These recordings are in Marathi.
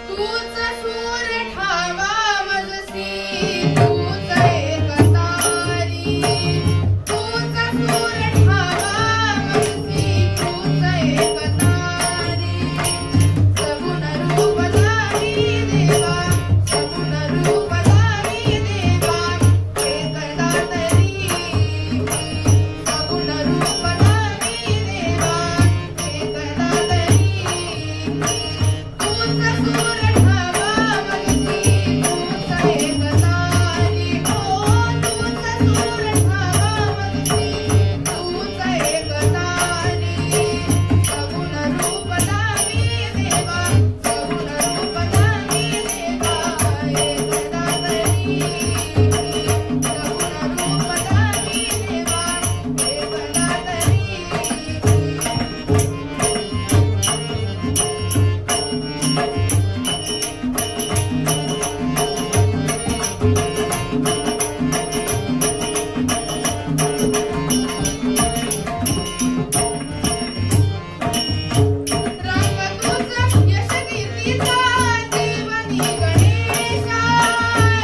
तूच सूर ठावा मजसी तूच एक तारी तूच सूर ठावा मजसी तूच एक तारी सगुण रूप धारी देवा सगुण रूप धारी देवा एकदा तरी सगुण रूप धारी देवा एकदा तरी तूच सूर ठावा मजसी तूच एक तारी हो तूच सूर ठावा मजसी तूच एक तारी सगुण रूप धारी देवा सगुण रूप धारी देवा एकदा तरी सगुण रूप धारी देवा एकदा रंग तुझ यश कीर्तीचा जीवनी गणेशा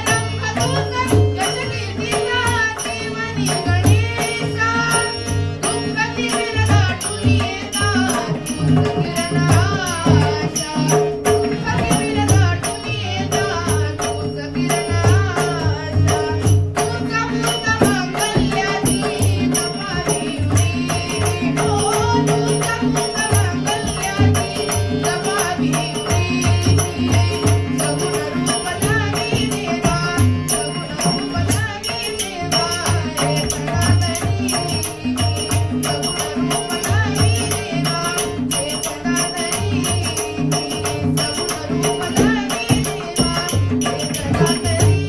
रंग तुझ यश कीर्तीचा जीवनी गणेशा दुःख किरण दाटून येतात तुझ किरणाशा दुःख किरण दाटून येतात तुझ किरणाशा तुझ मूर्त मांगल्याची जपावी उरी हो तुझ मूर्त मांगल्याची जपावी उरी सगुण रूप धारी देवा सगुण रूप धारी देवा एकदा तरी सगुण रूप धारी देवा एकदा तरी सगुण रूप धारी देवा एकदा तरी